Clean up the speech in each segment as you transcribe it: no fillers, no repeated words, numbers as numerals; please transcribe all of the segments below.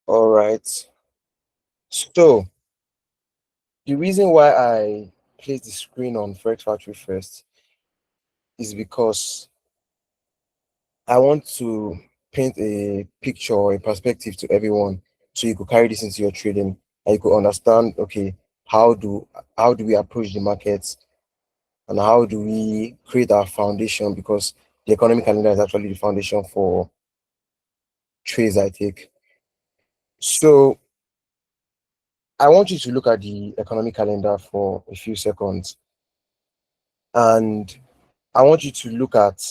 All right. So the reason why I placed the screen on Forex Factory first is because I want to paint a picture or a perspective to everyone, so you could carry this into your trading and you could understand, okay, how do how do we approach the markets and how do we create our foundation, because the economic calendar is actually the foundation for trades I take. So I want you to look at the economic calendar for a few seconds, and I want you to look at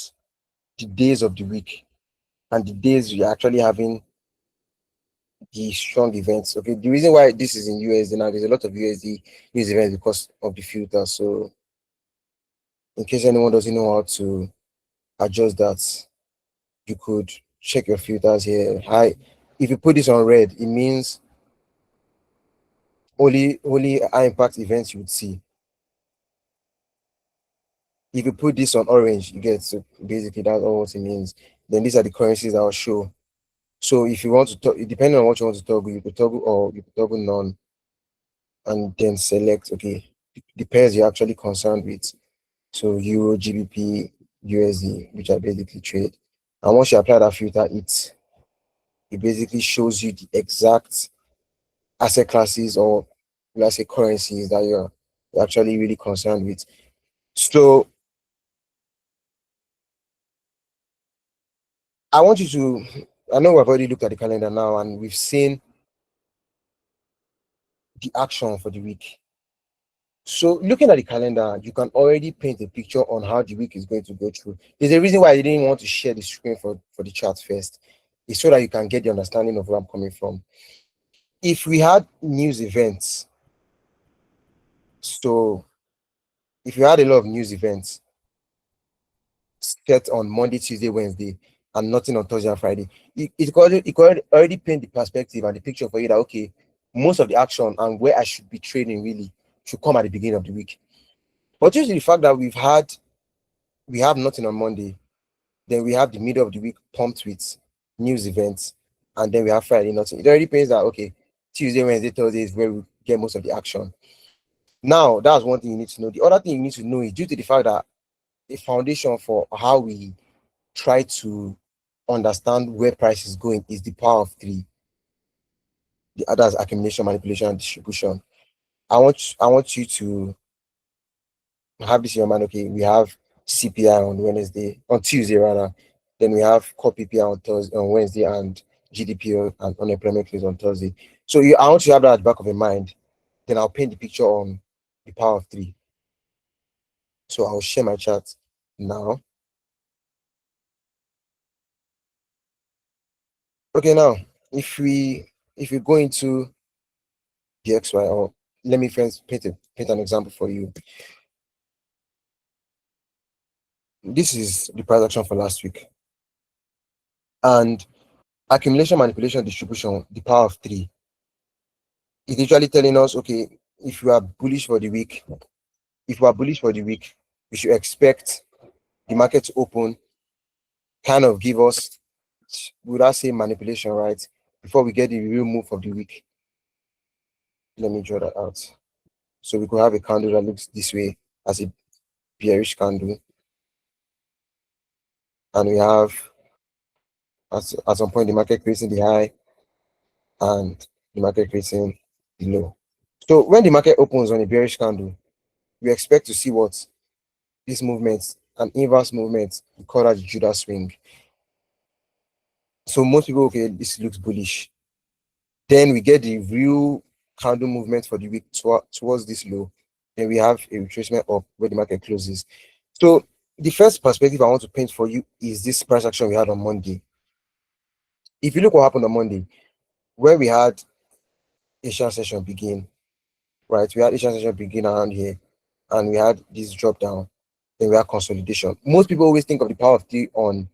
the days of the week and the days you're actually having the strong events. Okay, the reason why this is in USD now, there's a lot of USD news events because of the filter. So, in case anyone doesn't know how to adjust that, you could check your filters here. High, if you put this on red, it means only high impact events you would see. If you put this on orange, you get, so basically that's all what it means. Then these are the currencies I'll show. So if you want to talk, depending on what you want to toggle, you could toggle or you could toggle none and then select, okay, the pairs you're actually concerned with. So Euro, GBP, USD, which I basically trade. And once you apply that filter, it basically shows you the exact asset classes, or let's say currencies, that you're actually really concerned with. So I want you to, I know we've already looked at the calendar now and we've seen the action for the week. So looking at the calendar, you can already paint a picture on how the week is going to go through. There's a reason why I didn't want to share the screen for the chart first. It's so that you can get the understanding of where I'm coming from. If we had news events, so if you had a lot of news events set on Monday, Tuesday, Wednesday, and nothing on Thursday and Friday, it could already paint the perspective and the picture for you that, okay, most of the action and where I should be trading really should come at the beginning of the week. But due to the fact that we have nothing on Monday, then we have the middle of the week pumped with news events, and then we have Friday nothing. It already pains that, okay, Tuesday, Wednesday, Thursday is where we get most of the action. Now, that's one thing you need to know. The other thing you need to know is, due to the fact that the foundation for how we try to understand where price is going is the power of three. The others, accumulation, manipulation, and distribution. I want you to have this in your mind. Okay, we have CPI on Tuesday rather. Then we have core PPI on Thursday, on Wednesday, and GDP and unemployment claims on Thursday. So I want you to have that at the back of your mind. Then I'll paint the picture on the power of three. So I'll share my chart now. Okay, now if we go into the XY, or let me first paint an example for you. This is the price action for last week, and accumulation, manipulation, distribution, the power of three. It's usually telling us, okay, if you are bullish for the week, if you are bullish for the week, we should expect the market to open, kind of give us, would I say, manipulation, right? Before we get the real move of the week. Let me draw that out. So we could have a candle that looks this way as a bearish candle, and we have at some point the market creating the high and the market creating the low. So when the market opens on a bearish candle, we expect to see what this movement, an inverse movement, we call that the Judah swing. So most people, okay, this looks bullish. Then we get the real candle movement for the week towards this low. Then we have a retracement up where the market closes. So the first perspective I want to paint for you is this price action we had on Monday. If you look what happened on Monday, where we had Asian session begin, right? We had Asian session begin around here, and we had this drop down. Then we had consolidation. Most people always think of the power of three on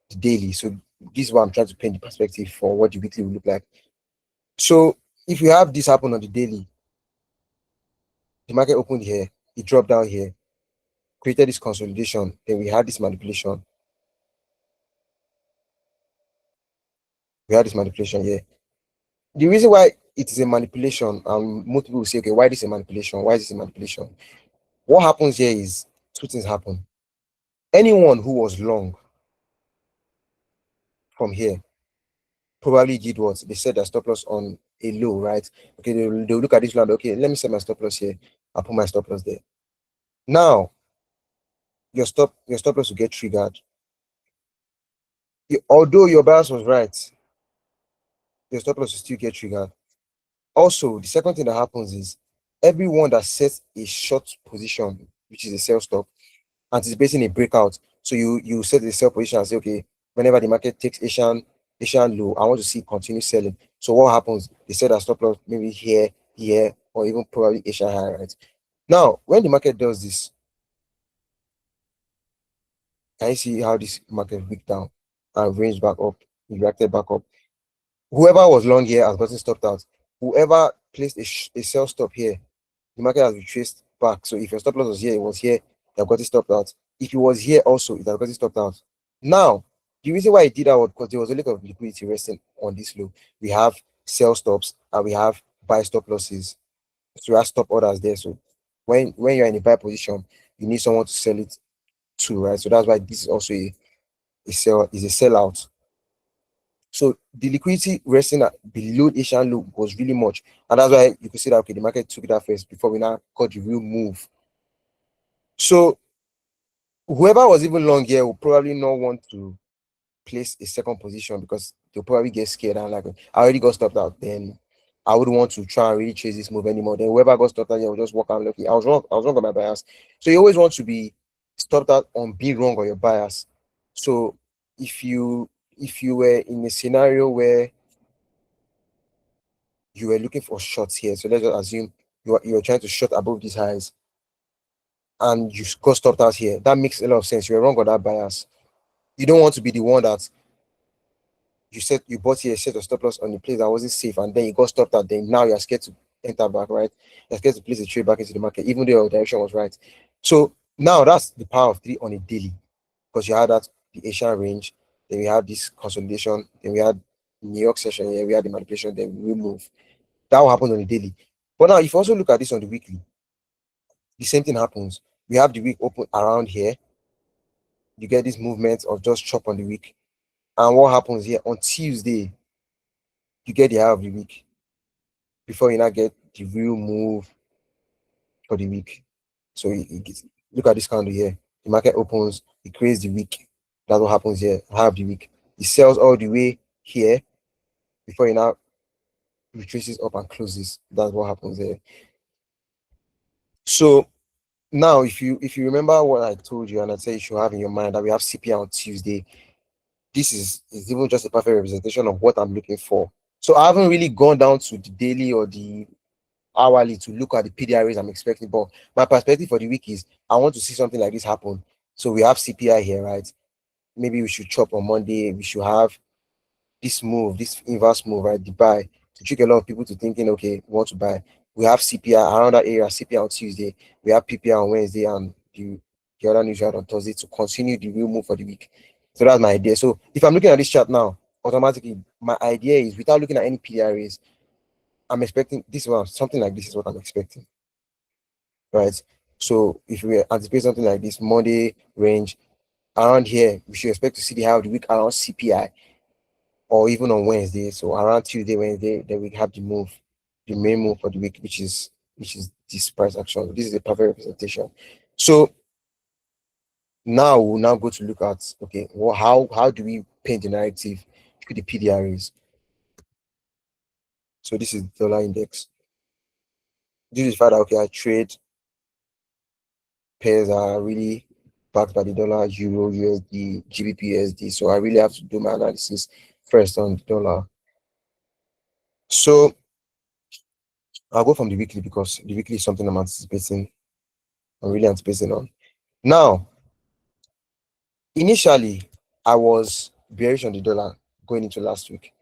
the daily. So this is why I'm trying to paint the perspective for what the weekly will look like. So if you have this happen on the daily, the market opened here, it dropped down here, created this consolidation, then we had this manipulation. We had this manipulation here. The reason why it is a manipulation, and most people will say, okay, why this is a manipulation? Why is this a manipulation? What happens here is two things happen. Anyone who was long from here probably did what? They set their stop loss on a low, right? Okay, they'll look at this land, okay, let me set my stop loss here. I'll put my stop loss there. Now, your stop loss will get triggered. Although your bias was right, your stop loss will still get triggered. Also, the second thing that happens is everyone that sets a short position, which is a sell stop, anticipating a breakout. So you set the sell position and say, okay, whenever the market takes Asian low, I want to see it continue selling. So what happens? They set a stop loss maybe here, or even probably Asian high, right? Now, when the market does this, can you see how this market wicked down and ranged back up, reacted back up? Whoever was long here has gotten stopped out. Whoever placed a sell stop here, the market has retraced back. So if your stop loss was here, it was here, you have got it stopped out. If it was here also, it has got it stopped out. Now, the reason why it did that was because there was a lot of liquidity resting on this low. We have sell stops and we have buy stop losses. So we have stop orders there. So when you're in a buy position, you need someone to sell it to, right? So that's why this is also a sellout. So the liquidity resting at below the Asian low was really much. And that's why you could see that okay, the market took that first before we now got the real move. So whoever was even long here will probably not want to place a second position because they'll probably get scared and like I already got stopped out. Then I wouldn't want to try and really chase this move anymore. Then whoever got stopped out here will just walk out lucky. I was wrong on my bias. So you always want to be stopped out on being wrong on your bias. So if you were in a scenario where you were looking for shots here, so let's just assume you are trying to short above these highs and you got stopped out here. That makes a lot of sense. You're wrong on that bias. You don't want to be the one that you bought here, set your stop loss on the place that wasn't safe, and then you got stopped out. Then now you're scared to enter back, right? You're scared to place a trade back into the market, even though your direction was right. So now that's the power of three on a daily, because you had that the Asian range, then we had this consolidation, then we had New York session here, we had the manipulation, then we move. That will happen on the daily. But now, if you also look at this on the weekly, the same thing happens. We have the week open around here. You get this movement of just chop on the week. And what happens here on Tuesday, you get the high of the week before you now get the real move for the week. So look at this candle here. The market opens, it creates the week. That's what happens here. High of the week. It sells all the way here before it now retraces up and closes. That's what happens there. So now, if you remember what I told you, and I said you should have in your mind that we have CPI on Tuesday, this is even just a perfect representation of what I'm looking for. So I haven't really gone down to the daily or the hourly to look at the PDRs I'm expecting, but my perspective for the week is I want to see something like this happen. So we have CPI here, right? Maybe we should chop on Monday. We should have this move, this inverse move, right? The buy to trick a lot of people to thinking, okay, we want to buy. We have CPI around that area, CPI on Tuesday. We have PPI on Wednesday, and the other news right on Thursday to continue the real move for the week. So that's my idea. So if I'm looking at this chart now, automatically my idea is without looking at any PRAs, I'm expecting this one, something like this is what I'm expecting, right? So if we anticipate something like this Monday range around here, we should expect to see the high of the week around CPI or even on Wednesday. So around Tuesday, Wednesday, then we have the main move for the week, which is this price action. This is a perfect representation. So now we'll now go to look at okay, well, how do we paint the narrative with the PDRs? So this is dollar index. This is fact that okay, I trade pairs are really backed by the dollar, euro, USD, GBP, USD. So I really have to do my analysis first on the dollar. So I'll go from the weekly because the weekly is something I'm really anticipating on. Now, initially, I was bearish on the dollar going into last week.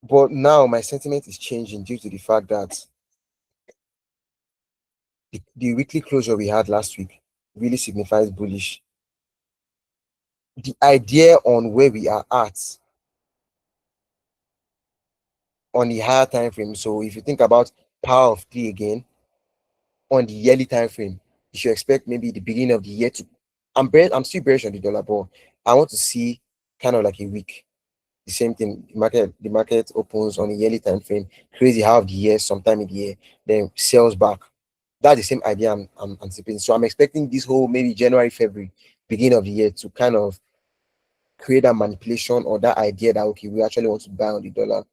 But now my sentiment is changing due to the fact that the weekly closure we had last week really signifies bullish. The idea on where we are at on the higher time frame. So if you think about power of three again on the yearly time frame, you should expect maybe the beginning of the year to. I'm still bearish on the dollar, but I want to see kind of like a week. The same thing. The market opens on a yearly time frame. Crazy half the year, sometime in the year, then sells back. That's the same idea I'm anticipating. So I'm expecting this whole maybe January, February, beginning of the year to kind of create that manipulation or that idea that okay, we actually want to buy on the dollar,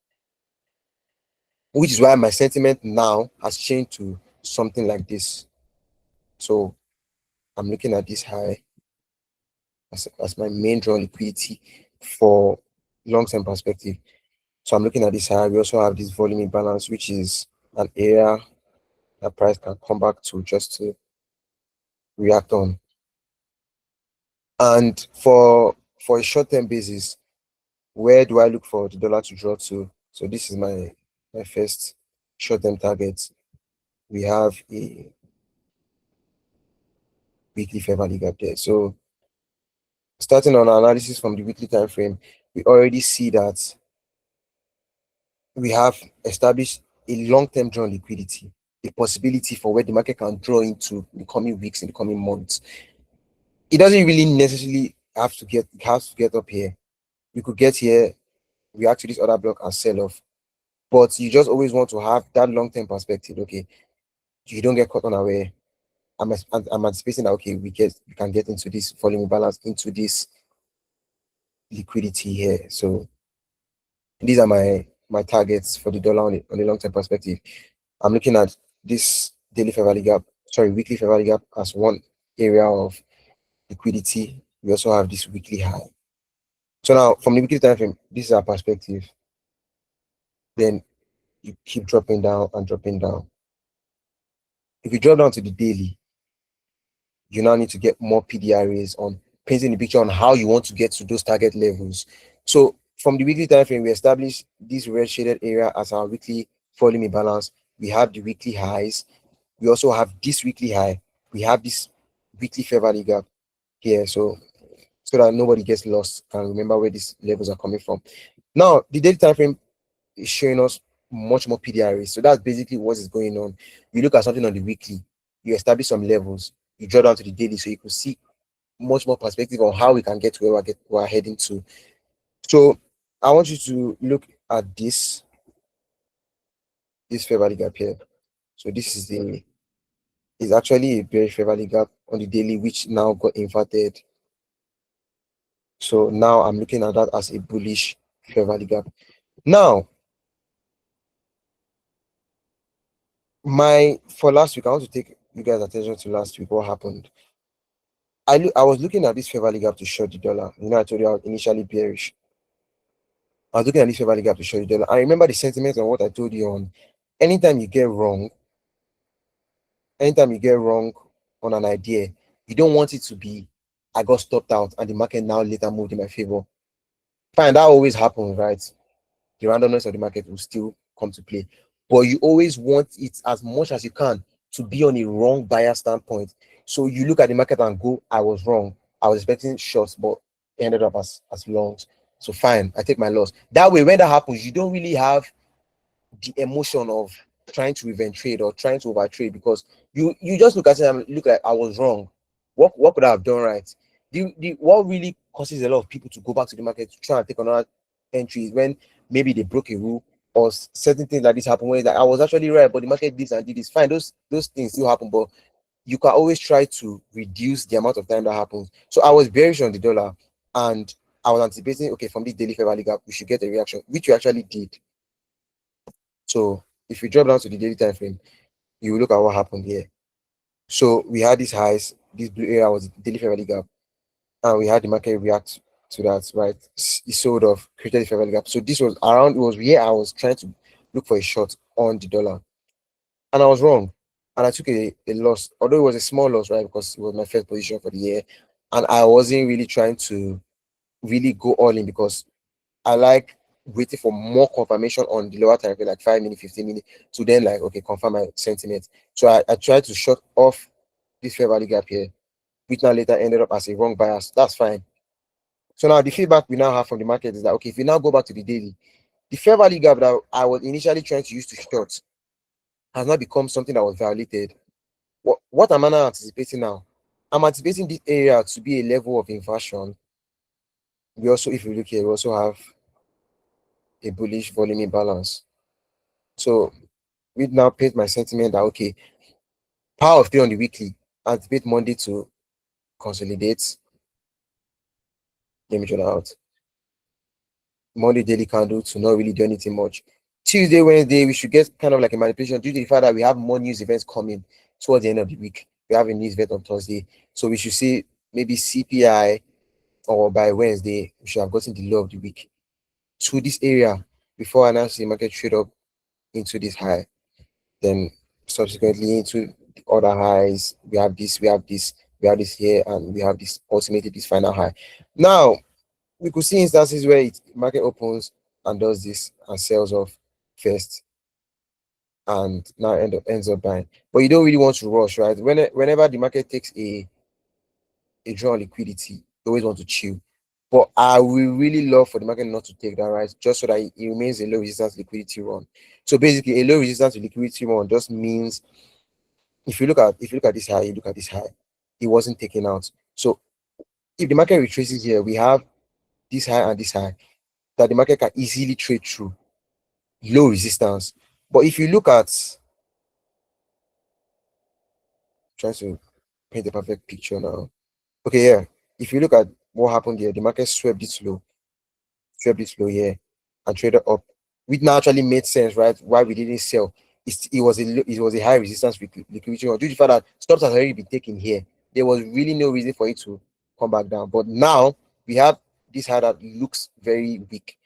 which is why my sentiment now has changed to something like this. So I'm looking at this high as my main draw liquidity for long-term perspective. So I'm looking at this high. We also have this volume imbalance, which is an area that price can come back to just to react on. And for a short-term basis, where do I look for the dollar to draw to? So this is my first short-term target. We have a weekly fair value gap there. So starting on analysis from the weekly time frame, we already see that we have established a long-term drawn liquidity, a possibility for where the market can draw into in the coming weeks, in the coming months. It doesn't really necessarily have to get up here. You could get here, react to this other block and sell off. But you just always want to have that long-term perspective. Okay, you don't get caught unaware. I'm anticipating that okay, we can get into this volume balance, into this liquidity here. So these are my targets for the dollar on the long-term perspective. I'm looking at this daily fair value gap, sorry, weekly fair value gap as one area of liquidity. We also have this weekly high. So now from the weekly time frame, this is our perspective. Then you keep dropping down and dropping down. If you drop down to the daily, you now need to get more PDRAs on painting the picture on how you want to get to those target levels. So from the weekly time frame, we establish this red shaded area as our weekly volume imbalance. We have the weekly highs. We also have this weekly high. We have this weekly fair value gap here. So that nobody gets lost and remember where these levels are coming from. Now, the daily time frame is showing us much more PDRAs. So that's basically what is going on. You look at something on the weekly, you establish some levels, you draw down to the daily so you can see much more perspective on how we can get to where we're heading to. So I want you to look at this fair value gap here. So this is actually a bearish fair value gap on the daily, which now got inverted. So now I'm looking at that as a bullish fair value gap. Now, for last week, I want to take you guys' attention to last week. What happened? I was looking at this fair value gap to short the dollar. I told you I was initially bearish. I was looking at this fair value gap to short the dollar. I remember the sentiment on what I told you on. Anytime you get wrong, anytime you get wrong on an idea, you don't want it to be I got stopped out and the market now later moved in my favor. Fine, that always happens, right? The randomness of the market will still come to play. But you always want it as much as you can to be on a wrong buyer standpoint. So you look at the market and go, I was wrong. I was expecting shorts, but it ended up as longs. So fine, I take my loss. That way, when that happens, you don't really have the emotion of trying to revenge trade or trying to overtrade because you just look at it and look like I was wrong. What could I have done right? What really causes a lot of people to go back to the market to try and take another entries when maybe they broke a rule or certain things like this happen where it's like I was actually right, but the market did this and did this. Fine, those things still happen, but you can always try to reduce the amount of time that happens. So I was bearish on the dollar and I was anticipating okay from this daily fair value gap we should get a reaction, which we actually did. So if you drop down to the daily time frame, you will look at what happened here. So we had these highs, this blue area was the daily fair value gap, and we had the market react to that, right? It sort of created the fair value gap. So this was around, it was where I was trying to look for a short on the dollar. And I was wrong. And I took a loss, although it was a small loss, right? Because it was my first position for the year. And I wasn't really trying to really go all in because I like waiting for more confirmation on the lower time frame, like 5 minutes, 15 minutes, to then like okay, confirm my sentiment. So I tried to shut off this fair value gap here, which now later ended up as a wrong bias. That's fine. So now the feedback we now have from the market is that okay, if you now go back to the daily, The fair value gap that I was initially trying to use to short has now become something that was violated. What am I now anticipating now? I'm anticipating this area to be a level of inversion. We also, if you look here, we also have a bullish volume imbalance. So we now paint my sentiment that okay, power of three on the weekly, anticipate Monday to consolidate. Let me draw that out. Monday daily candle to not really do anything much. Tuesday, Wednesday, we should get kind of like a manipulation due to the fact that we have more news events coming towards the end of the week. We have a news event on Thursday. So we should see maybe CPI, or by Wednesday, we should have gotten the low of the week to this area before I now see the market trade up into this high. Then subsequently into the other highs, we have this, we have this, we have this here, and we have this ultimately this final high. Now we could see instances where it market opens and does this and sells off first and now ends up buying. But you don't really want to rush, right? Whenever the market takes a draw on liquidity, you always want to chill. But I will really love for the market not to take that, right? Just so that it remains a low resistance liquidity run. So basically, a low resistance liquidity run just means if you look at this high, you look at this high, it wasn't taken out. So if the market retraces here, we have this high and this high that the market can easily trade through low resistance. But if you look at trying to paint a perfect picture now. Okay, yeah. If you look at what happened here, the market swept it low here, and traded up. Which now actually made sense, right? Why we didn't sell. It was a high resistance liquidity. Due to the fact that stops had already been taken here, there was really no reason for it to come back down. But now we have this high that looks very weak.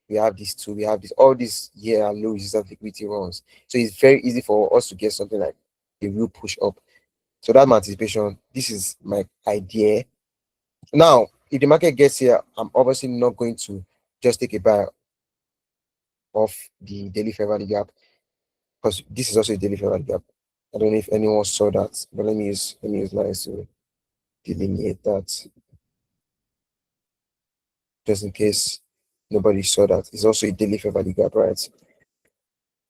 We have this too. We have this all these here are low resistance liquidity runs. So it's very easy for us to get something like a real push up. So that's my anticipation. This is my idea. Now, if the market gets here, I'm obviously not going to just take a buy of the daily fair value gap because this is also a daily fair value gap. I don't know if anyone saw that, but let me use lines to delineate that just in case nobody saw that. It's also a daily fair value gap, right?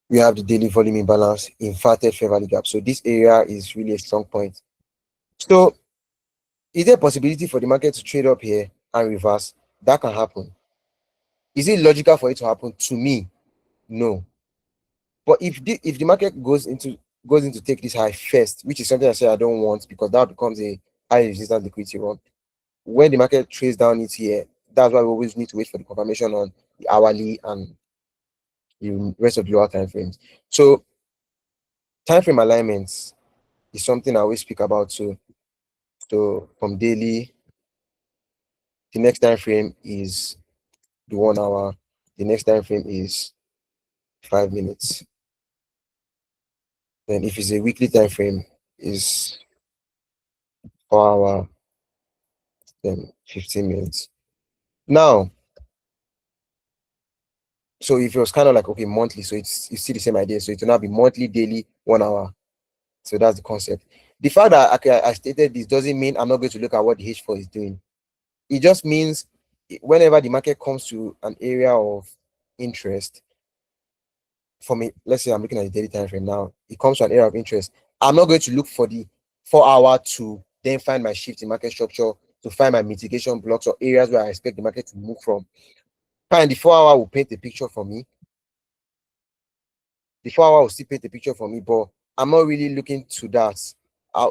We have the daily volume imbalance, inverted fair value gap. So this area is really a strong point. So is there a possibility for the market to trade up here and reverse? That can happen. Is it logical for it to happen? To me, no. But if the market goes into take this high first, which is something I say I don't want because that becomes a high resistance liquidity run. When the market trades down it here, that's why we always need to wait for the confirmation on the hourly and the rest of the lower time frames. So time frame alignments is something I always speak about too. So from daily, the next time frame is the 1 hour. The next time frame is 5 minutes. Then if it's a weekly time frame, is 4 hour, then 15 minutes. Now, so if it was kind of like okay, monthly, so you see the same idea. So it will now be monthly, daily, 1 hour. So that's the concept. The fact that okay, I stated this doesn't mean I'm not going to look at what the H4 is doing. It just means whenever the market comes to an area of interest, for me, let's say I'm looking at the daily time frame now, it comes to an area of interest. I'm not going to look for the 4 hour to then find my shift in market structure, to find my mitigation blocks or areas where I expect the market to move from. Fine, the 4 hour will paint the picture for me. The 4 hour will still paint the picture for me, but I'm not really looking to that.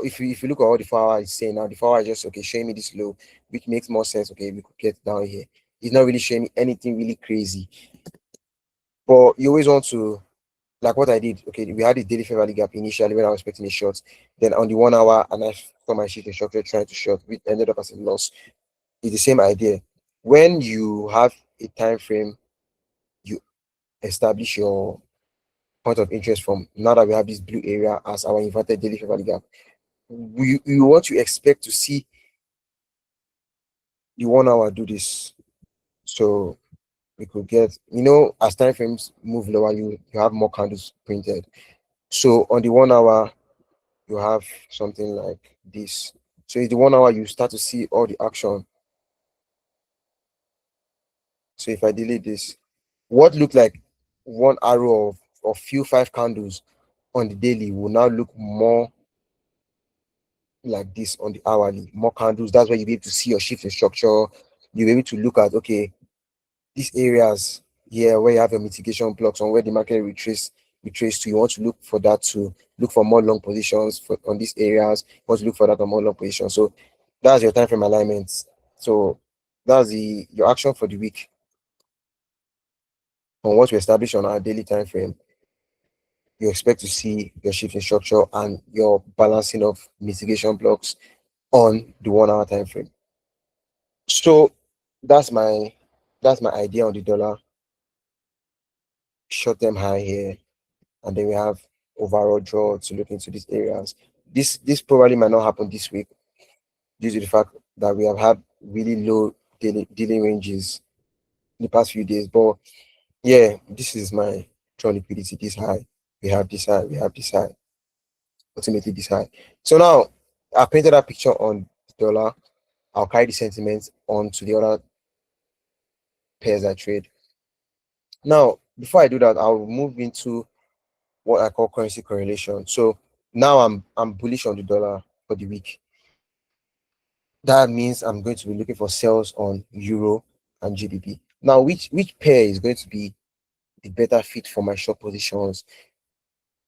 If you look at what the 4 hour is saying now, the 4 hour is just okay, showing me this low, which makes more sense. Okay, we could get down here. It's not really showing me anything really crazy. But you always want to, like what I did. Okay, we had the daily fair value gap initially when I was expecting a short. Then on the 1 hour, and I saw my shift instructor trying to short, which ended up as a loss. It's the same idea. When you have a time frame, you establish your point of interest from now that we have this blue area as our inverted daily fair value gap. We want to expect to see the 1 hour do this. So we could get, as time frames move lower, you have more candles printed. So on the 1 hour, you have something like this. So in the 1 hour, you start to see all the action. So if I delete this, what looked like one arrow of few five candles on the daily will now look more like this on the hourly, more candles. That's where you'll be able to see your shift in structure. You'll be able to look at, okay, these areas here where you have your mitigation blocks on where the market retrace to. You want to look for that to look for more long positions for on these areas. You want to look for that on more long positions. So that's your time frame alignments. So that's the your action for the week on what we establish on our daily time frame. You expect to see your shift in structure and your balancing of mitigation blocks on the 1 hour time frame. So that's my that's my idea on the dollar. Short term high here, and then we have overall draw to look into these areas. This probably might not happen this week due to the fact that we have had really low daily ranges in the past few days. But yeah, this is my draw liquidity this high. We have this high, we have this high, ultimately this high. So now I painted that picture on the dollar. I'll carry the sentiment on to the other pairs I trade. Now, before I do that, I'll move into what I call currency correlation. So now I'm bullish on the dollar for the week. That means I'm going to be looking for sales on euro and GBP. Now, which pair is going to be the better fit for my short positions?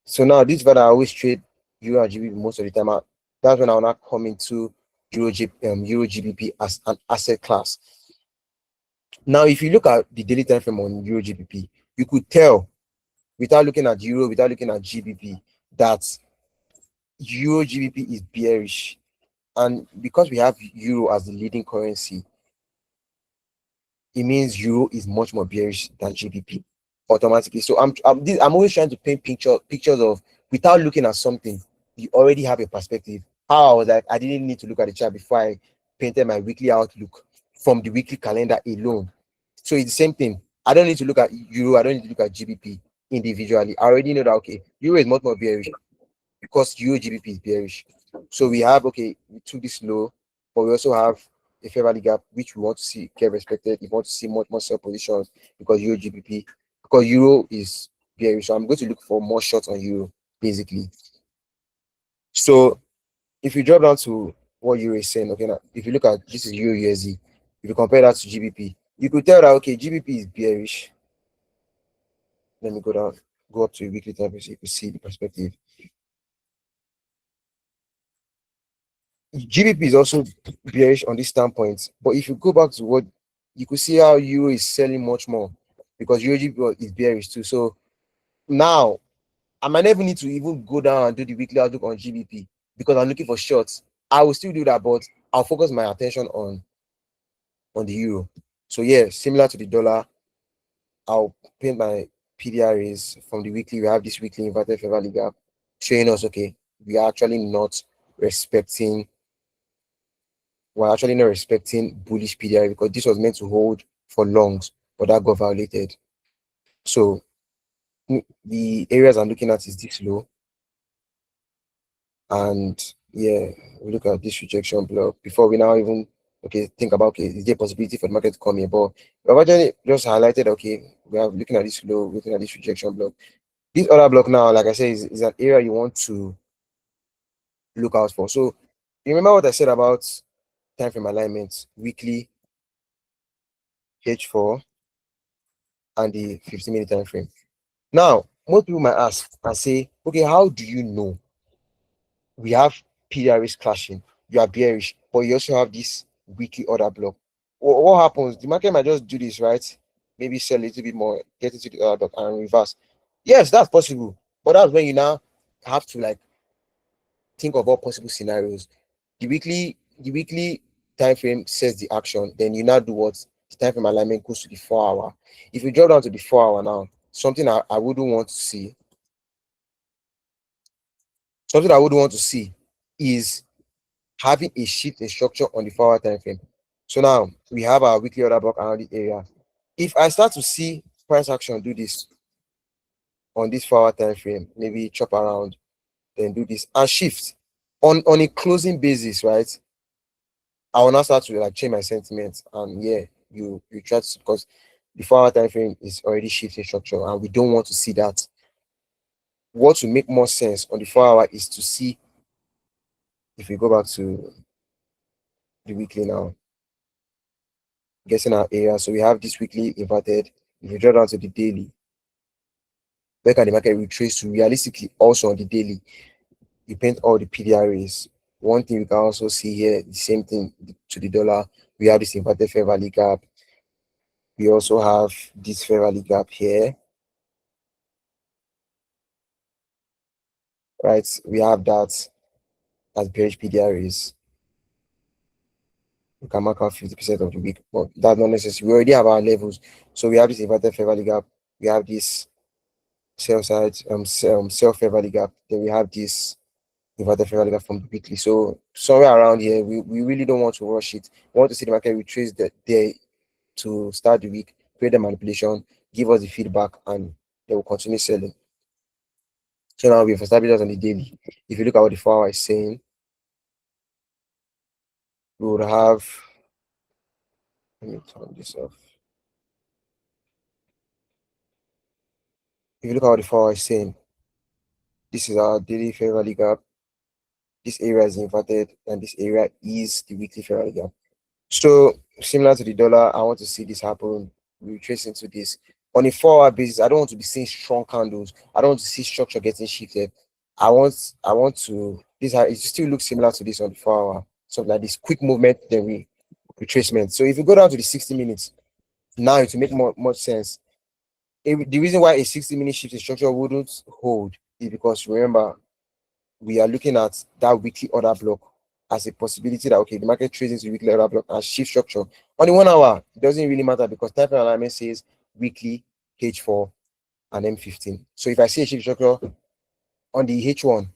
So now this is what I always trade euro and GBP most of the time. That's when I'll now come into euro GBP as an asset class. Now, if you look at the daily time frame on euro GBP, you could tell without looking at euro, without looking at GBP, that euro GBP is bearish. And because we have euro as the leading currency, it means euro is much more bearish than GBP automatically. So I'm always trying to paint pictures of without looking at something, you already have a perspective. How I was like, I didn't need to look at the chart before I painted my weekly outlook from the weekly calendar alone. So it's the same thing. I don't need to look at euro, I don't need to look at GBP individually. I already know that okay, euro is much more bearish because euro GBP is bearish. So we have okay, we took this low, but we also have a fair value gap which we want to see get respected. We want to see much more sell positions because euro GBP, because euro is bearish. So I'm going to look for more shots on euro basically. So if you drop down to what euro is saying, okay, now if you look at this is euro USD, if you compare that to GBP, you could tell that okay, GBP is bearish. Let me go up to a weekly time so you can see the perspective. GBP is also bearish on this standpoint, but if you go back to what you could see how euro is selling much more because euro GBP is bearish too. So now I might never need to even go down and do the weekly outlook on GBP because I'm looking for shorts. I will still do that, but I'll focus my attention on the euro. So yeah, similar to the dollar, I'll paint my PDRs from the weekly. We have this weekly inverted fair value gap showing us okay, we are actually not respecting we're actually not respecting bullish PDI because this was meant to hold for longs, but that got violated. So the areas I'm looking at is this low, and yeah, we look at this rejection block before we now even okay think about okay, is there a possibility for the market to come here? But we've actually just highlighted okay, we are looking at this low, looking at this rejection block. This other block now, like I said, is an area you want to look out for. So you remember what I said about time frame alignment, weekly H4 and the 15-minute time frame. Now, most people might ask and say, okay, how do you know we have PRs clashing? You are bearish, but you also have this weekly order block. What happens? The market might just do this, right? Maybe sell a little bit more, get into the order block and reverse. Yes, that's possible. But that's when you now have to like think of all possible scenarios. The weekly time frame sets the action, then you now do what the time frame alignment goes to the 4 hour. If you drop down to the 4 hour now, something I wouldn't want to see something I would want to see is having a shift in structure on the 4 hour time frame. So now we have our weekly order block around the area. If I start to see price action do this on this 4 hour time frame, maybe chop around, then do this and shift on a closing basis, right? I will now start to like change my sentiment and yeah, you try to because the 4 hour time frame is already shifting structure, and we don't want to see that. What will make more sense on the 4 hour is to see, if we go back to the weekly now, guessing our area. So we have this weekly inverted. If we draw down to the daily, where can the market retrace to? Realistically, also on the daily, you paint all the PDRAs. One thing we can also see here, the same thing to the dollar. We have this inverted fair value gap. We also have this fair value gap here, right? We have that as bearish PDRAs. We can mark out 50% of the week, but that's not necessary. We already have our levels. So we have this inverted fair value gap. We have this sell side, sell fair value gap. Then we have this inverted fair value gap from the weekly. So somewhere around here, we really don't want to rush it. We want to see the market retrace there to start the week, create the manipulation, give us the feedback, and they will continue selling. So now we've established us on the daily. If you look at what the 4 hour is saying, we would have, let me turn this off. If you look at what the 4 hour is saying, this is our daily fair value gap. This area is inverted, and this area is the weekly fair value gap. So similar to the dollar, I want to see this happen. We retrace into this on a 4 hour basis. I don't want to be seeing strong candles. I don't want to see structure getting shifted. I want to this. It still looks similar to this on the 4 hour. Something like this quick movement, then we retracement. So if you go down to the 60 minutes, now it will make more sense. The reason why a 60-minute shift in structure wouldn't hold is because, remember, we are looking at that weekly order block as a possibility that, okay, the market trades into weekly order block and shift structure. On the 1 hour, it doesn't really matter because time frame alignment says weekly H4 and M15. So if I see a shift structure on the H1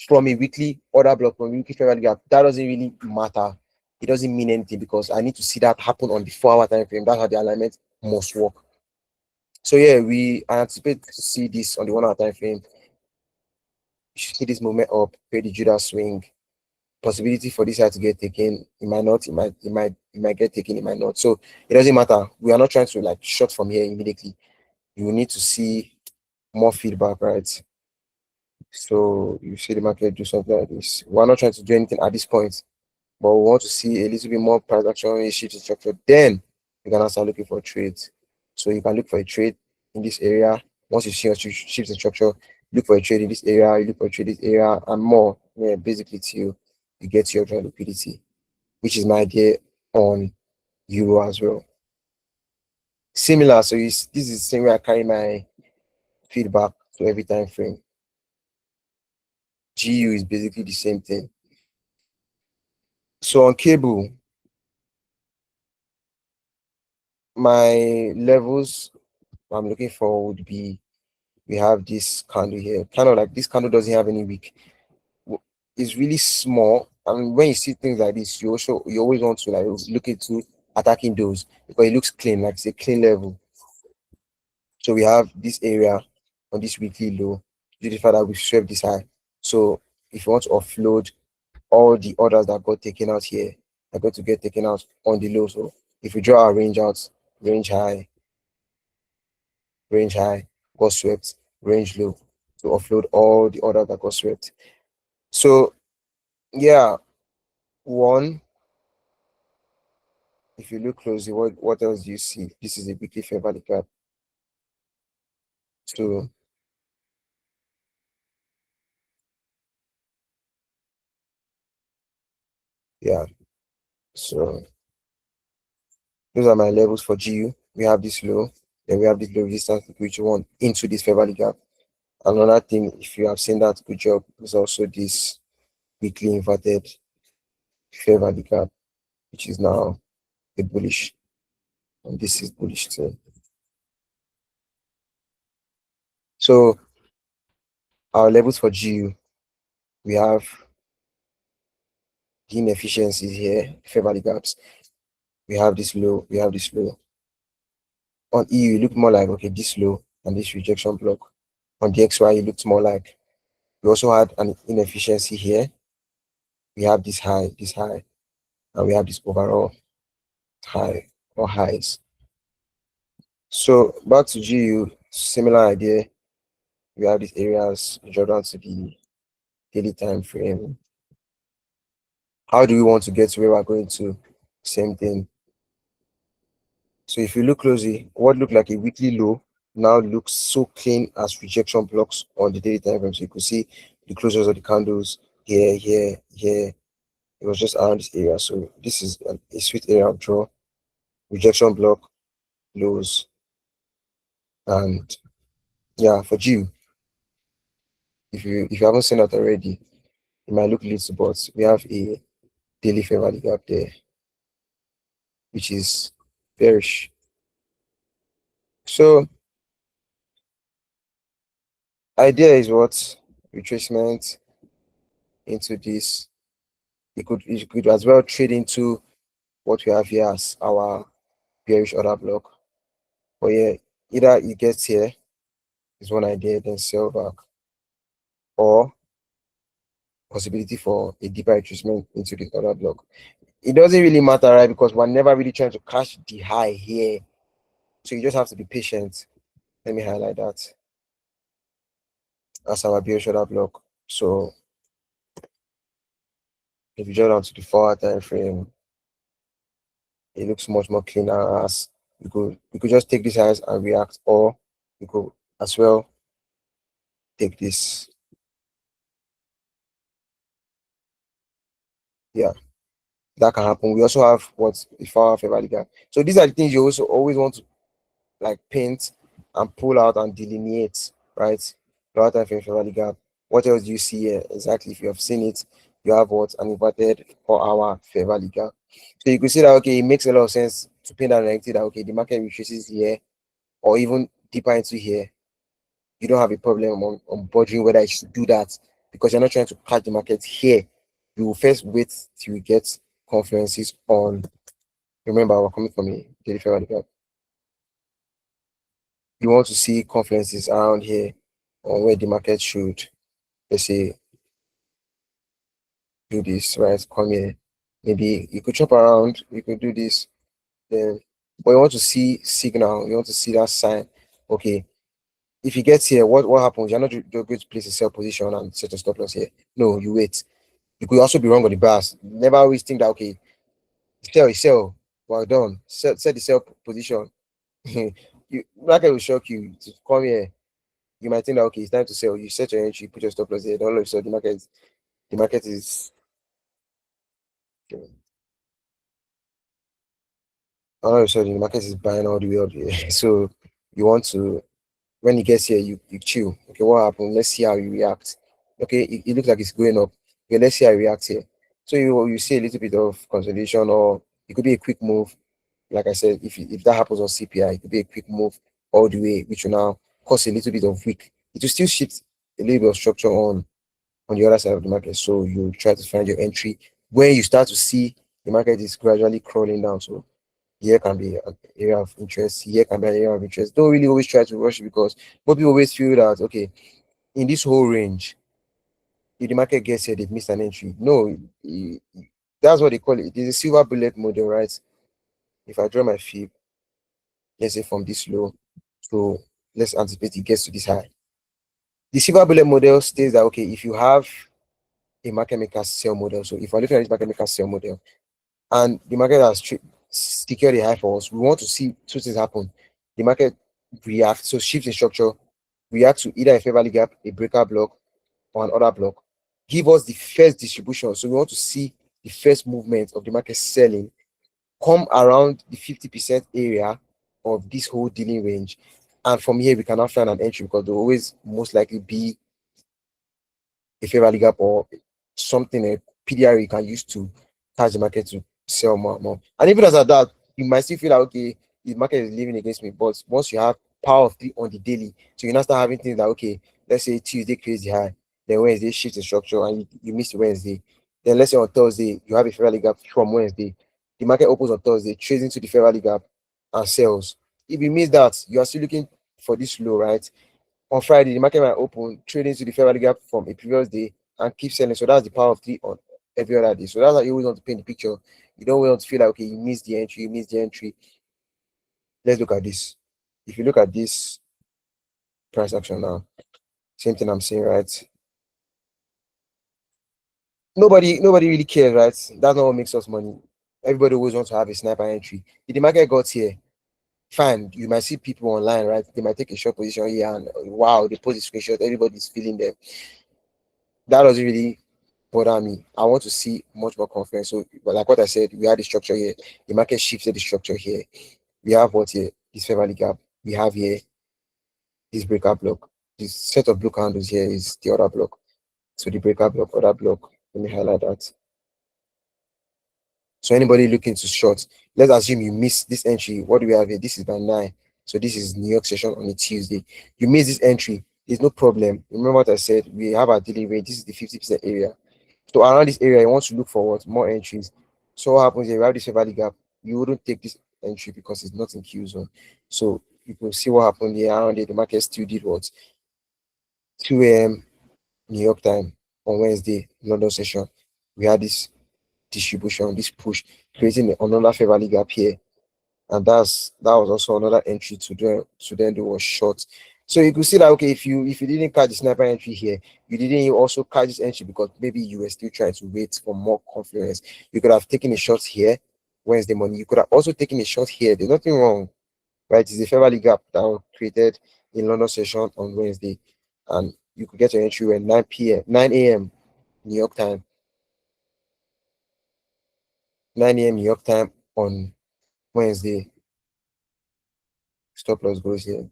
from a weekly order block, from a weekly fair value gap, that doesn't really matter. It doesn't mean anything because I need to see that happen on the 4 hour time frame. That's how the alignment must work. So yeah, I anticipate to see this on the 1 hour time frame. You should see this movement up, pay the Judas swing. Possibility for this side to get taken, it might not, it might get taken, it might not. So it doesn't matter. We are not trying to like short from here immediately. You need to see more feedback, right? So you see the market do something like this. We're not trying to do anything at this point, but we want to see a little bit more price action, a shift in structure. Then you can start looking for trades. So you can look for a trade in this area. Once you see a shift in structure, look for a trade in this area, you look for a trade in this area, and more. Yeah, basically to you get your dry liquidity, which is my idea on euro as well. Similar, so this is the same way I carry my feedback to every time frame. GU is basically the same thing. So on cable, my levels I'm looking for would be, we have this candle here, kind of like this candle doesn't have any wick. It's really small, and when you see things like this, you always want to like look into attacking those because it looks clean, like it's a clean level. So we have this area on this weekly low due to the fact that we swept this high. So if you want to offload all the orders that got taken out here, are going to get taken out on the low. So if we draw our range out, range high, got swept, range low, to offload all the orders that got swept. So yeah, one, if you look closely, what else do you see? This is a weekly fair value gap. So yeah, so those are my levels for GU. We have this low, then we have this low resistance which one into this fair value gap. Another thing, if you have seen that, good job, is also this weekly inverted fair value gap, which is now a bullish, and this is bullish too. So our levels for GU, we have the inefficiencies here, fair value gaps. We have this low, we have this low. On EU, it looked more like, okay, this low and this rejection block. On the XY, it looked more like, we also had an inefficiency here. We have this high, and we have this overall high or highs. So back to GU, similar idea. We have these areas draw down to the daily time frame. How do we want to get to where we're going to? Same thing. So if you look closely, what looked like a weekly low now looks so clean as rejection blocks on the daily time frame. So you could see the closures of the candles here, here, here. It was just around this area. So this is a sweet area of draw, rejection block, lows, and yeah, for G, if you haven't seen that already, it might look little, but we have a daily fair value gap there, which is bearish. So idea is what retracement into this. You could as well trade into what we have here as our bearish order block. But yeah, either it gets here is one idea, then sell back, or possibility for a deeper retracement into the order block. It doesn't really matter, right? Because we're never really trying to catch the high here. So you just have to be patient. Let me highlight that as our bearish order block. So if you draw down to the 4-hour time frame, it looks much more cleaner as you could just take this as and react, or you could as well take this. Yeah, that can happen. We also have what the 4-hour fair value gap. So these are the things you also always want to like paint and pull out and delineate, right? Lower time frame fair value gap. What else do you see here? Exactly. If you have seen it, you have what an inverted 4-hour fair value gap. So you could see that okay, it makes a lot of sense to paint that negative that okay, the market retraces here or even deeper into here. You don't have a problem on budging whether you should do that because you're not trying to catch the market here. You will first wait till you get conferences on. Remember, we're coming from a daily fair value gap. You want to see conferences around here on where the market should, let's say, do this, right? Come here. Maybe you could chop around, you could do this, then, but you want to see signal, you want to see that sign. Okay, if you get here, what happens? You're not going to place a sell position and set a stop loss here. No, you wait. You could also be wrong on the bars. Never always think that okay, sell. Well done. Set the sell position. You market will shock you to come here. You might think that okay, it's time to sell. You set your entry, put your stop loss here. Don't look so the market is all of a sudden the market is buying all the way up here. So you want to when it gets here, you chill. Okay, what happened? Let's see how you react. Okay, it looks like it's going up. Okay, let's see how it reacts here. So you see a little bit of consolidation, or it could be a quick move. Like I said, if that happens on CPI, it could be a quick move all the way, which will now cause a little bit of weak. It will still shift a little bit of structure on the other side of the market. So you try to find your entry when you start to see the market is gradually crawling down. So here can be an area of interest. Here can be an area of interest. Don't really always try to rush because most people always feel that okay, in this whole range, if the market gets here, they've missed an entry. No, that's what they call it. There's a silver bullet model, right? If I draw my fib, let's say from this low, so let's anticipate it gets to this high. The silver bullet model states that okay, if you have a market maker sell model, so if we're looking at this market maker sell model, and the market has secured a high for us, we want to see two things happen. The market reacts, so shift in structure, react to either a fair value gap, a breaker block, or an order block. Give us the first distribution. So we want to see the first movement of the market selling come around the 50% area of this whole dealing range. And from here, we cannot find an entry because there will always most likely be a fair value gap or something, a PDR you can use to catch the market to sell more. And even as at that, you might still feel like, okay, the market is living against me. But once you have power of 3 on the daily, so you now start having things like, okay, let's say Tuesday creates the high, then Wednesday shifts the structure and you miss Wednesday. Then let's say on Thursday, you have a fair value gap from Wednesday. The market opens on Thursday, trades into the fair value gap and sells. If you miss that, you are still looking for this low, right? On Friday, the market might open, trade into the fair value gap from a previous day and keep selling. So that's the power of 3 on every other day. So that's how you always want to paint the picture. You don't want to feel like, okay, you missed the entry, you missed the entry. Let's look at this. if you look at this price action now, same thing I'm saying, right? Nobody really cares, right? That's not what makes us money. Everybody always wants to have a sniper entry. If the market got here, fine. You might see people online, right? They might take a short position here and wow, they post a screenshot, everybody's feeling them. That doesn't really bother me. I want to see much more confidence. So, but like what I said, we had the structure here. The market shifted the structure here. We have what here? This fair value gap. We have here this breakout block. This set of blue candles here is the other block. So the breakout block, other block. Let me highlight that. So anybody looking to short, let's assume you miss this entry. What do we have here? This is by 9. So this is New York session on a Tuesday. You miss this entry, there's no problem. Remember what I said? We have our daily range. This is the 50% area. So around this area, you want to look for what? More entries. So what happens here? We have this fair value gap. You wouldn't take this entry because it's not in Q zone. So you can see what happened here around it. The market still did what? 2 a.m. New York time on Wednesday, London session. We had this distribution, this push, creating another fair value gap here. And that was also another entry to then do was short. So you could see that okay, if you didn't catch the sniper entry here, you didn't also catch this entry because maybe you were still trying to wait for more confidence. You could have taken a shot here Wednesday morning. You could have also taken a shot here. There's nothing wrong, right? It's a fair value gap that was created in London session on Wednesday, and you could get your entry at 9 a.m. New York time, 9 a.m. New York time on Wednesday. Stop loss goes here,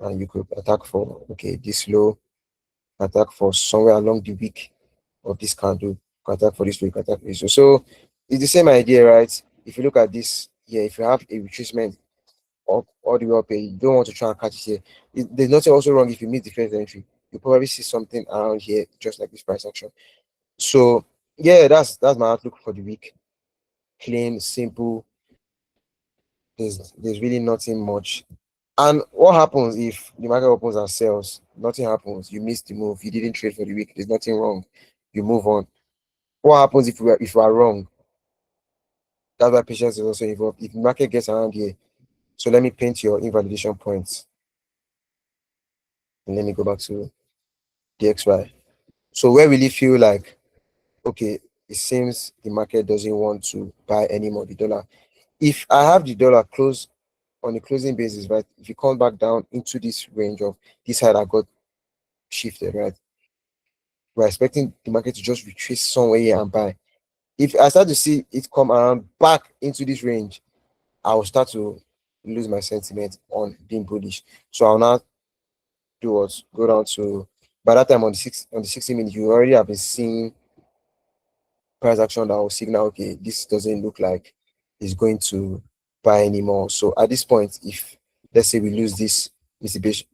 and you could attack for okay this low, attack for somewhere along the week of this candle, attack for this week, attack for this. So it's the same idea, right? If you look at this here, if you have a retracement up all the way up here, you don't want to try and catch it here. There's nothing also wrong if you miss the first entry. You probably see something around here, just like this price action. So yeah, that's my outlook for the week. Clean, simple. There's really nothing much. And what happens if the market opens and sells? Nothing happens. You missed the move. You didn't trade for the week. There's nothing wrong. You move on. What happens if you are wrong? That's why patience is also involved. If the market gets around here, so let me paint your invalidation points and let me go back to the XY. So where will you feel like okay, it seems the market doesn't want to buy anymore the dollar? If I have the dollar close on a closing basis, right? If you come back down into this range of this side I got shifted, right? We're expecting the market to just retrace somewhere here and buy. If I start to see it come around back into this range, I will start to lose my sentiment on being bullish. So I'll now do what? Go down to by that time on the 60 minutes, you already have been seeing price action that will signal okay, this doesn't look like it's going to buy anymore. So at this point, if let's say we lose this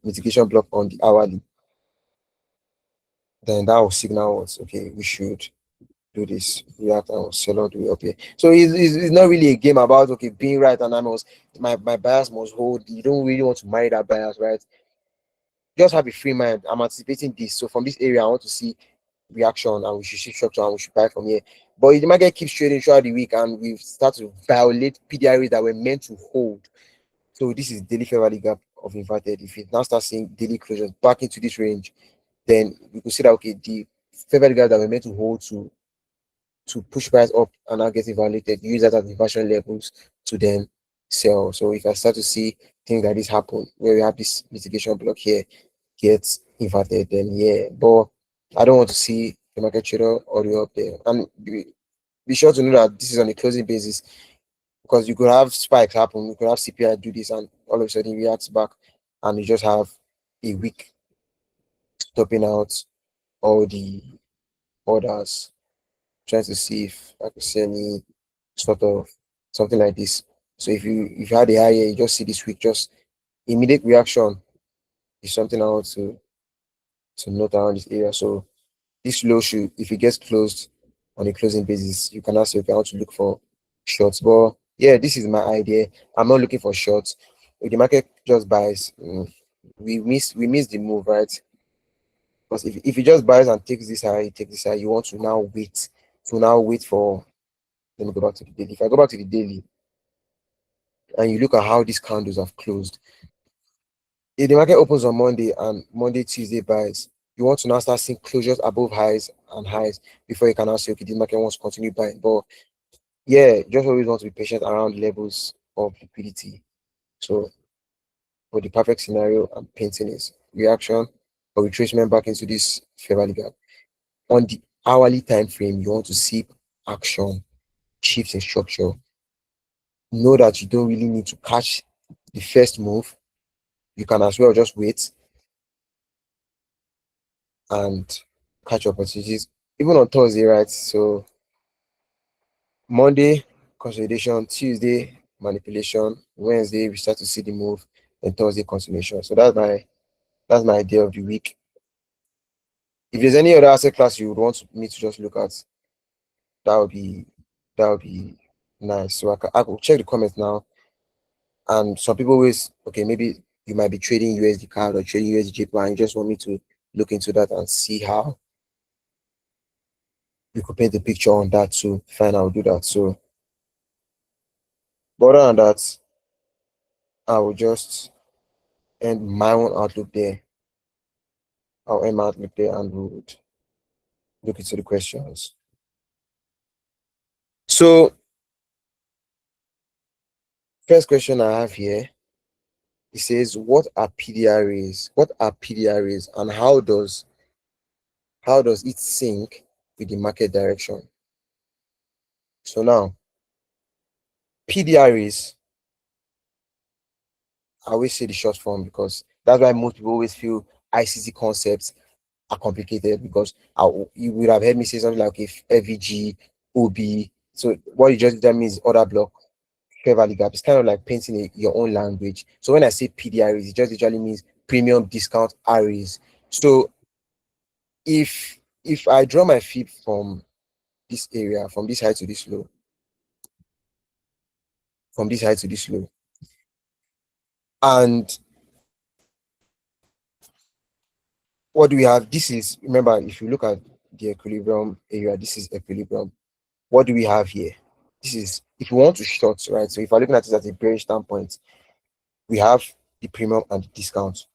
mitigation block on the hourly, then that will signal what okay, we should do this, react and sell all the way up here. So it's not really a game about okay being right and my bias must hold. You don't really want to marry that bias, right? Just have a free mind. I'm anticipating this. So from this area, I want to see reaction and we should see structure and we should buy from here. But if the market keeps trading throughout the week and we start to violate PDRs that were meant to hold. So this is daily fair value gap of inverted. If it now starts seeing daily closures back into this range, then we could see that okay, the fair value gap that were meant to hold to push price up and now getting violated, use that as inversion levels to then sell. So if I start to see things like this happen, where we have this mitigation block here gets inverted, then yeah. But I don't want to see the market trader all the way up there. And be sure to know that this is on a closing basis because you could have spikes happen, you could have CPI do this and all of a sudden reacts back and you just have a week stopping out all the orders, trying to see if I could see any sort of something like this. So if you had a high here, you just see this week, just immediate reaction is something I want to note around this area. So this low should, if it gets closed on a closing basis, you can ask okay, I want to look for shorts. But yeah, this is my idea. I'm not looking for shorts. If the market just buys, we miss the move, right? Because if it just buys and takes this high, you want to now wait for let me go back to the daily. If I go back to the daily and you look at how these candles have closed, if the market opens on Monday and Monday, Tuesday buys, you want to now start seeing closures above highs and highs before you can now say, okay, the market wants to continue buying. But yeah, just always want to be patient around levels of liquidity. So for the perfect scenario I'm painting is reaction or retracement back into this fair value gap. On the hourly time frame, you want to see action, shifts in structure. Know that you don't really need to catch the first move. You can as well just wait and catch opportunities. Even on Thursday, right? So Monday, consolidation, Tuesday, manipulation, Wednesday, we start to see the move, and Thursday continuation. So that's my idea of the week. If there's any other asset class you would want me to just look at, that would be that would be nice. So I will check the comments now. And some people always, okay, maybe you might be trading USD card or trading USD JPY, and you just want me to look into that and see how you could paint the picture on that too. Fine, I'll do that. So, but other than that, I will just end my own outlook there. I'll end my outlook there and we would look into the questions. So, first question I have here, it says, what are PDRAs? What are PDRAs and how does it sync with the market direction? So now, PDRAs, I always say the short form because that's why most people always feel ICT concepts are complicated because you would have heard me say something like if FVG, OB. So what you just that means order block, fair value gap. It's kind of like painting your own language. So when I say PDRAs, it just literally means premium discount arrays. So if I draw my fib from this area, from this high to this low, from this high to this low, and what do we have? This is, remember, if you look at the equilibrium area, this is equilibrium. What do we have here? This is, if you want to short, right? So if I'm looking at it at a bearish standpoint, we have the premium and the discount.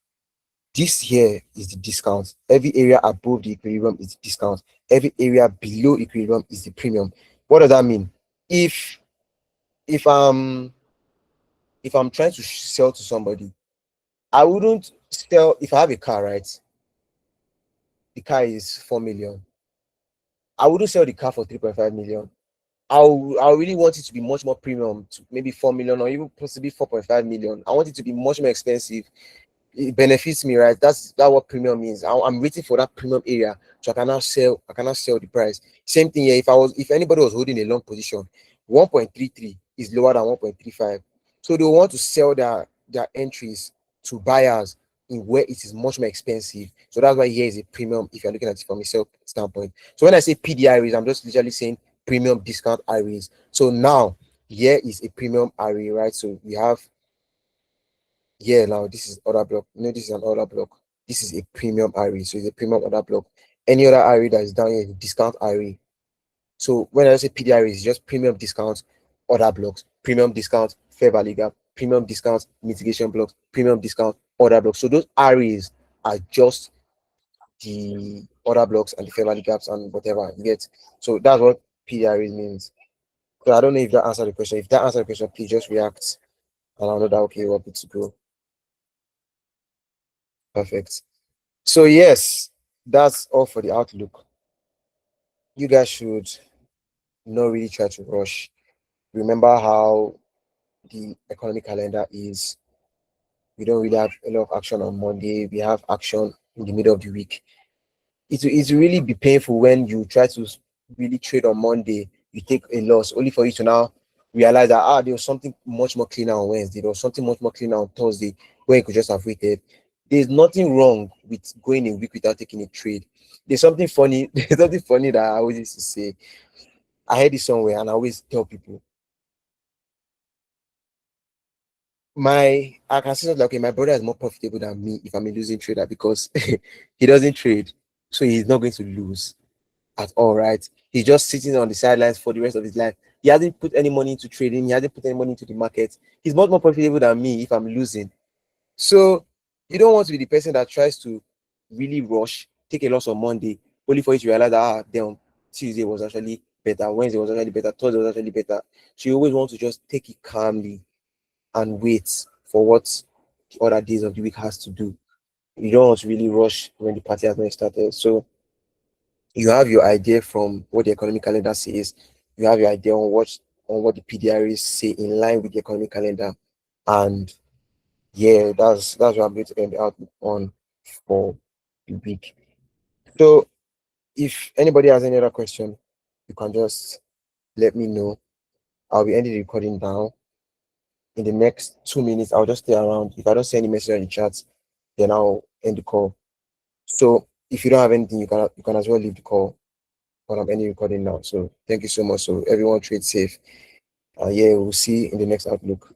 This here is the discount. Every area above the equilibrium is the discount. Every area below equilibrium is the premium. What does that mean? If if I'm if I'm trying to sell to somebody, I wouldn't sell if I have a car, right? The car is 4 million. I wouldn't sell the car for 3.5 million. I really want it to be much more premium, to maybe 4 million or even possibly 4.5 million. I want it to be much more expensive. It benefits me, right? That's what premium means. I'm waiting for that premium area so I cannot sell the price. Same thing here. If anybody was holding a long position, 1.33 is lower than 1.35. So they want to sell their entries to buyers in where it is much more expensive. So that's why here is a premium if you're looking at it from a sell standpoint. So when I say PDRAs, I'm just literally saying premium discount arrays. So now here is a premium array, right? So we have, yeah, now this is order block. This is an order block. This is a premium array. So it's a premium order block. Any other array that is down here is a discount array. So when I say PDRA, it's just premium discount order blocks, premium discount fair value gap, premium discount mitigation blocks, premium discount order blocks. So those arrays are just the order blocks and the fair value gaps and whatever you get. So that's what PDRA means. So I don't know if that answered the question. If that answered the question, please just react and I'll know that okay, we're good to go. Perfect. So yes, that's all for the outlook. You guys should not really try to rush. Remember how the economic calendar is. We don't really have a lot of action on Monday. We have action in the middle of the week. It will really be painful when you try to really trade on Monday. You take a loss only for you to now realize that there was something much more cleaner on Wednesday. There was something much more cleaner on Thursday where you could just have waited. There's nothing wrong with going a week without taking a trade. There's something funny. There's something funny that I always used to say. I heard it somewhere, and I always tell people, I can say something like, okay, my brother is more profitable than me if I'm a losing trader because he doesn't trade, so he's not going to lose at all, right? He's just sitting on the sidelines for the rest of his life. He hasn't put any money into trading. He hasn't put any money into the market. He's much more profitable than me if I'm losing. So You don't want to be the person that tries to really rush, take a loss on Monday, only for you to realize that damn, Tuesday was actually better, Wednesday was actually better, Thursday was actually better. So you always want to just take it calmly and wait for what the other days of the week has to do. You don't want to really rush when the party has not started. So you have your idea from what the economic calendar says. You have your idea on what the PDRs say in line with the economic calendar, and yeah, that's what I'm going to end out on for the week. So if anybody has any other question, you can just let me know. I'll be ending the recording now. In the next 2 minutes, I'll just stay around. If I don't see any message in the chat, then I'll end the call. So if you don't have anything, you can as well leave the call. But I'm ending recording now. So thank you so much. So everyone trade safe. Yeah, we'll see you in the next outlook.